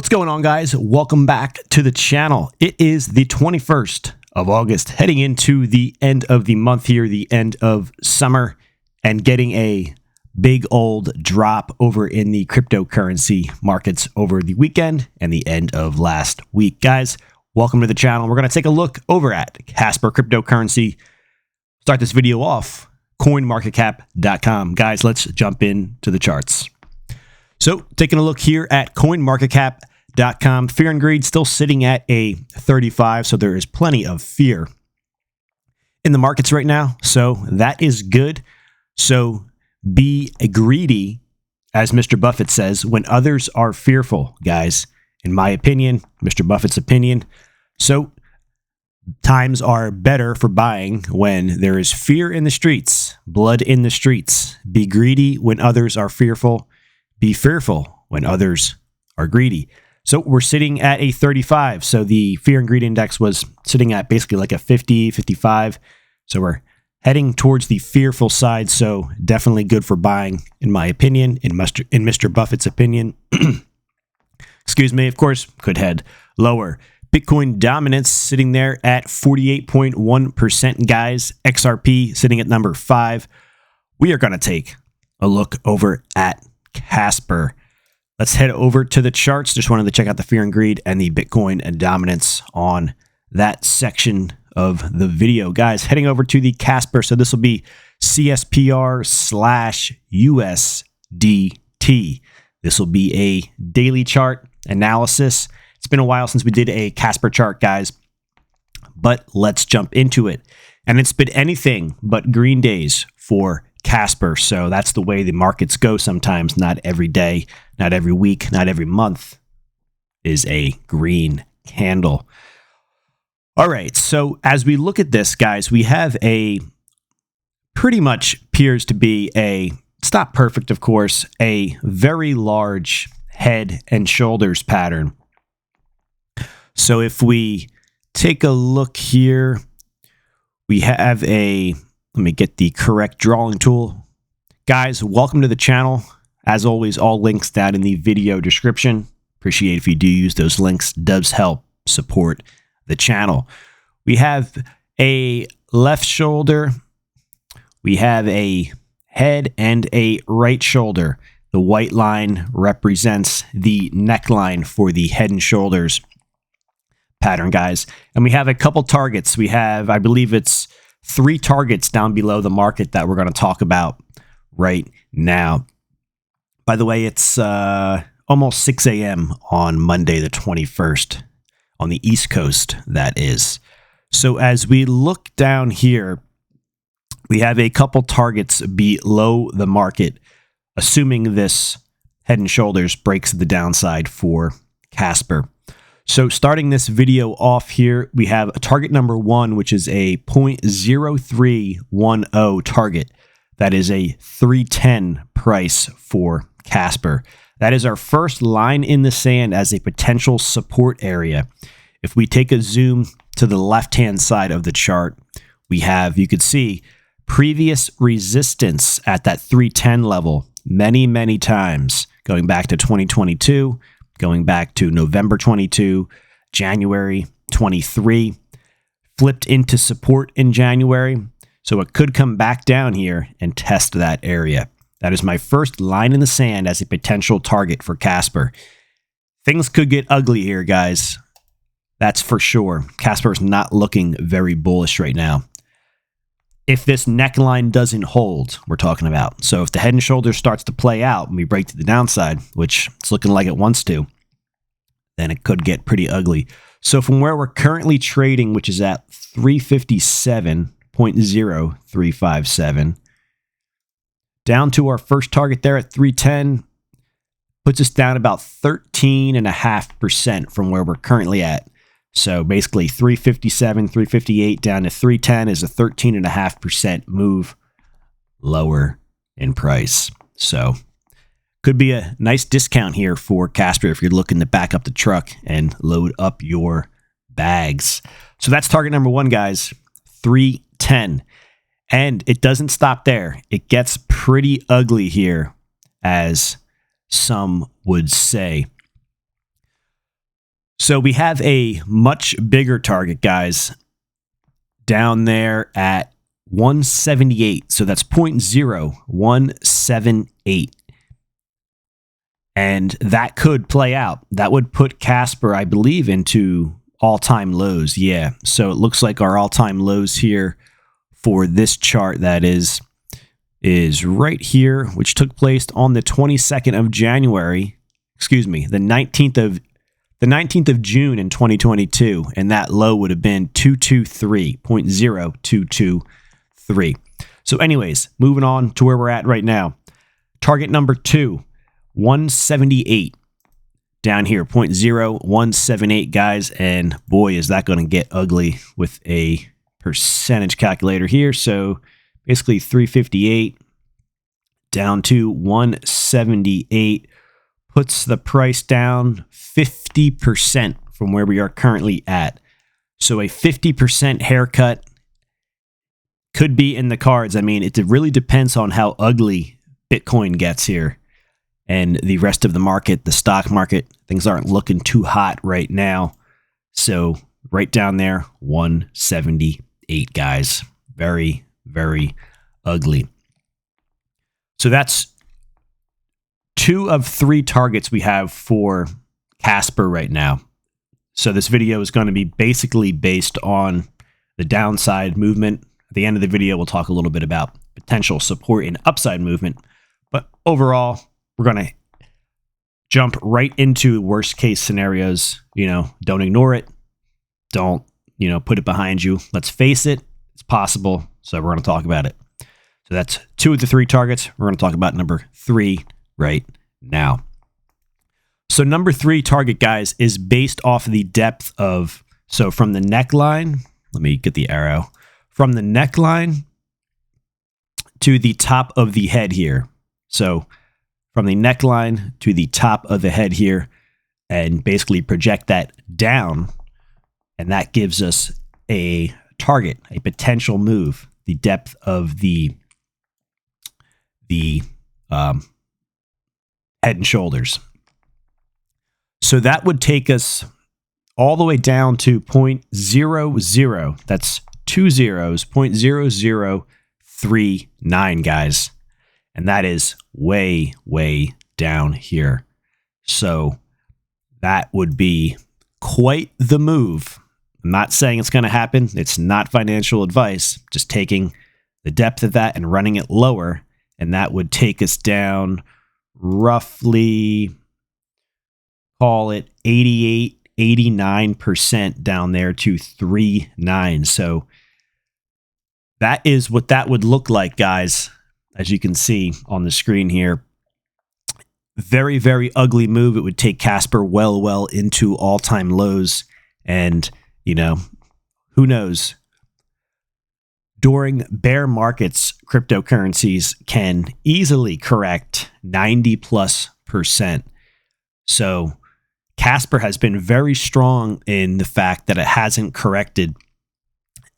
What's going on, guys? Welcome back to the channel. It is the 21st of August, heading into the end of the month here, the end of summer, and getting a big old drop over in the cryptocurrency markets over the weekend and the end of last week. Guys, welcome to the channel. We're going to take a look over at Casper cryptocurrency. Start this video off, coinmarketcap.com. Guys, let's jump into the charts. So, taking a look here at coinmarketcap.com, fear and greed still sitting at a 35, so there is plenty of fear in the markets right now, so that is good. So, be greedy, as Mr. Buffett says, when others are fearful, guys. In my opinion, Mr. Buffett's opinion. So, times are better for buying when there is fear in the streets, blood in the streets. Be greedy when others are fearful. Be fearful when others are greedy. So we're sitting at a 35. So the fear and greed index was sitting at basically like a 50, 55. So we're heading towards the fearful side. So definitely good for buying, in my opinion, in Mr. Buffett's opinion. Excuse me, of course, could head lower. Bitcoin dominance sitting there at 48.1%, guys. XRP sitting at number 5. We are going to take a look over at Casper. Let's head over to the charts. Just wanted to check out the fear and greed and the Bitcoin dominance on that section of the video. Guys, heading over to the Casper. So this will be CSPR/USDT. This will be a daily chart analysis. It's been a while since we did a Casper chart, guys, but let's jump into it. And it's been anything but green days for Casper. So that's the way the markets go sometimes. Not every day, not every week, not every month is a green candle. All right. So as we look at this, guys, we have a pretty much appears to be it's not perfect, of course, a very large head and shoulders pattern. So if we take a look here, we have let me get the correct drawing tool. Guys, welcome to the channel. As always, all links down in the video description. Appreciate if you do use those links. Does help support the channel. We have a left shoulder. We have a head and a right shoulder. The white line represents the neckline for the head and shoulders pattern, guys. And we have a couple targets. We have, I believe it's 3 targets down below the market that we're going to talk about right now. By the way, it's almost 6 a.m. on Monday the 21st on the East Coast, that is. So as we look down here, we have a couple targets below the market, assuming this head and shoulders breaks the downside for Casper. So starting this video off here, we have a target number 1, which is a 0.0310 target. That is a 310 price for Casper. That is our first line in the sand as a potential support area. If we take a zoom to the left-hand side of the chart, we have, you could see, previous resistance at that 310 level many, many times, going back to 2022, going back to November 22, January 23, flipped into support in January. So it could come back down here and test that area. That is my first line in the sand as a potential target for Casper. Things could get ugly here, guys. That's for sure. Casper is not looking very bullish right now. If this neckline doesn't hold, we're talking about. So if the head and shoulders starts to play out and we break to the downside, which it's looking like it wants to, then it could get pretty ugly. So from where we're currently trading, which is at 357.0357, down to our first target there at 310, puts us down about 13.5% from where we're currently at. So basically 357, 358 down to 310 is a 13.5% move lower in price. So could be a nice discount here for Casper if you're looking to back up the truck and load up your bags. So that's target number 1, guys, 310. And it doesn't stop there. It gets pretty ugly here, as some would say. So we have a much bigger target, guys, down there at 178. So that's 0.0178. And that could play out. That would put Casper, I believe, into all-time lows. Yeah. So it looks like our all-time lows here for this chart, that is right here, which took place on the 22nd of January. Excuse me, the 19th of June in 2022, and that low would have been 223.0223. So anyways, moving on to where we're at right now. Target number 2, 178. Down here, 0.0178, guys, and boy, is that going to get ugly with a percentage calculator here. So basically 358 down to 178 puts the price down 50% from where we are currently at. So a 50% haircut could be in the cards. I mean, it really depends on how ugly Bitcoin gets here. And the rest of the market, the stock market, things aren't looking too hot right now. So right down there, 178, guys. Very, very ugly. So that's 2 of 3 targets we have for Casper right now. So this video is going to be basically based on the downside movement. At the end of the video, we'll talk a little bit about potential support and upside movement. But overall, we're going to jump right into worst case scenarios. Don't ignore it. Don't, put it behind you. Let's face it. It's possible. So we're going to talk about it. So that's 2 of the 3 targets. We're going to talk about number 3 right now. So number 3 target, guys, is based off of the depth of, so from the neckline, let me get the arrow, from the neckline to the top of the head here. So from the neckline to the top of the head here, and basically project that down, and that gives us a target, a potential move, the depth of the head and shoulders. So that would take us all the way down to 0.00. That's 2 zeros, 0.0039, guys. And that is way, way down here. So that would be quite the move. I'm not saying it's going to happen. It's not financial advice. Just taking the depth of that and running it lower. And that would take us down roughly, call it 88, 89% down there to 3.9. So that is what that would look like, guys. As you can see on the screen here, very, very ugly move. It would take Casper well into all-time lows. And, who knows? During bear markets, cryptocurrencies can easily correct 90+%. So Casper has been very strong in the fact that it hasn't corrected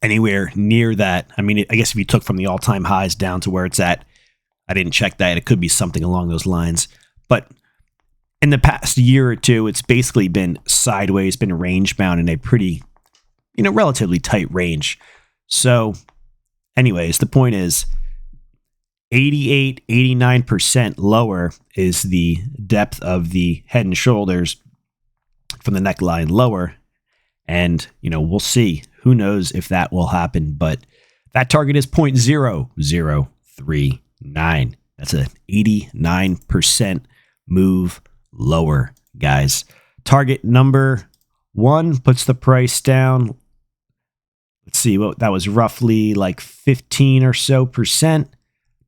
anywhere near that. I mean, I guess if you took from the all-time highs down to where it's at, I didn't check that. It could be something along those lines. But in the past year or two, it's basically been sideways, been range bound in a pretty, relatively tight range. So anyways, the point is 88, 89% lower is the depth of the head and shoulders from the neckline lower. And, we'll see. Who knows if that will happen, but that target is 0.0039. That's an 89% move lower, guys. Target number 1 puts the price down. Let's see, what that was roughly like 15 or so percent.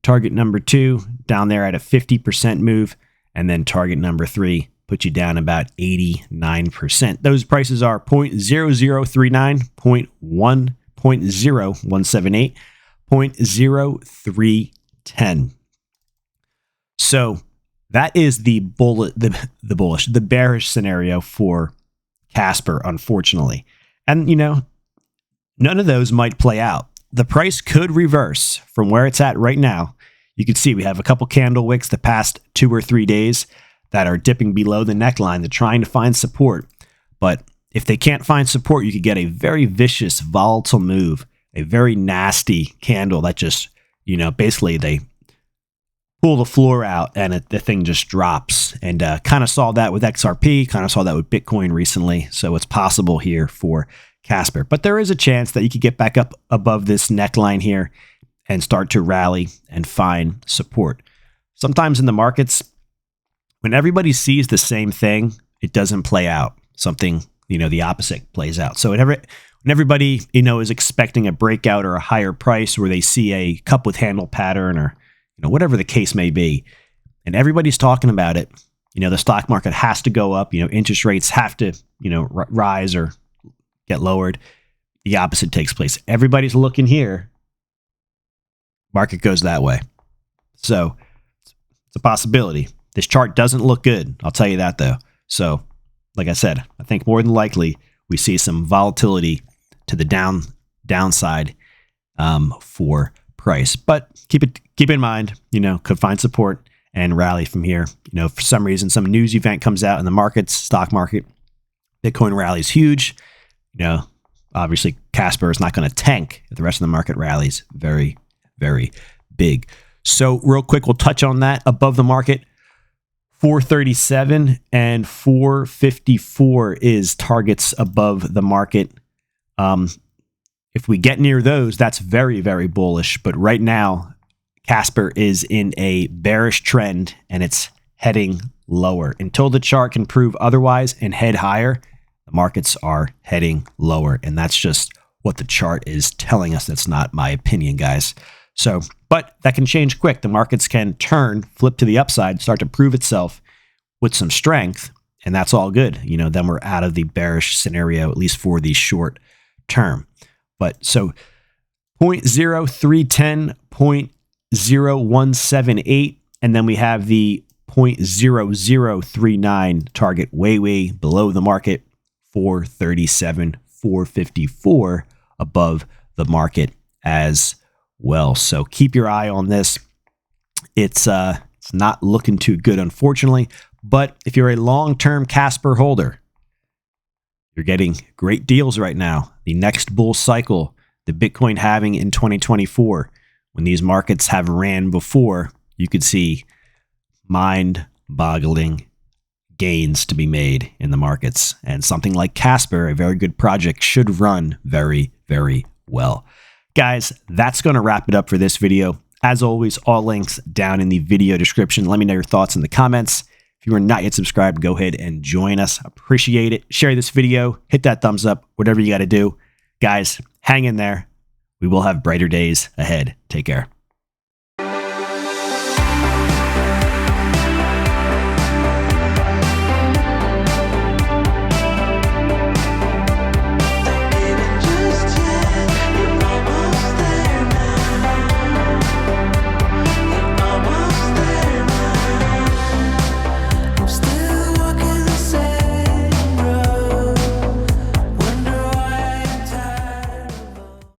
Target number 2 down there at a 50% move, and then target number 3 put you down about 89%. Those prices are 0.0039, 0.0178, 0.0310. So that is the bearish scenario for Casper, unfortunately. And, none of those might play out. The price could reverse from where it's at right now. You can see we have a couple candle wicks the past 2 or 3 days that are dipping below the neckline. They're trying to find support. But if they can't find support, you could get a very vicious, volatile move, a very nasty candle that just, basically they pull the floor out and the thing just drops. And kind of saw that with XRP, kind of saw that with Bitcoin recently. So it's possible here for Casper. But there is a chance that you could get back up above this neckline here and start to rally and find support. Sometimes in the markets, when everybody sees the same thing, it doesn't play out. Something, the opposite plays out. So when everybody, is expecting a breakout or a higher price, where they see a cup with handle pattern or, whatever the case may be, and everybody's talking about it, the stock market has to go up, interest rates have to, rise or get lowered. The opposite takes place. Everybody's looking here. Market goes that way. So it's a possibility. This chart doesn't look good. I'll tell you that, though. So, like I said, I think more than likely we see some volatility to the downside for price. But keep in mind, could find support and rally from here. For some reason, some news event comes out in the markets, stock market, Bitcoin rallies huge. Obviously Casper is not going to tank if the rest of the market rallies very, very big. So real quick, we'll touch on that. Above the market, 437 and 454 is targets above the market. If we get near those, that's very, very bullish. But right now, Casper is in a bearish trend and it's heading lower. Until the chart can prove otherwise and head higher, the markets are heading lower. And that's just what the chart is telling us. That's not my opinion, guys. So, but that can change quick. The markets can turn, flip to the upside, start to prove itself with some strength, and that's all good. Then we're out of the bearish scenario, at least for the short term. But so 0.0310, 0.0178, and then we have the 0.0039 target way below the market, 437, 454 above the market as well. So keep your eye on this. It's not looking too good, unfortunately. But if you're a long-term Casper holder, you're getting great deals right now. The next bull cycle, the Bitcoin halving in 2024, when these markets have ran before, you could see mind-boggling gains to be made in the markets. And something like Casper, a very good project, should run very, very well. Guys, that's going to wrap it up for this video. As always, all links down in the video description. Let me know your thoughts in the comments. If you are not yet subscribed, go ahead and join us. Appreciate it. Share this video. Hit that thumbs up. Whatever you got to do. Guys, hang in there. We will have brighter days ahead. Take care.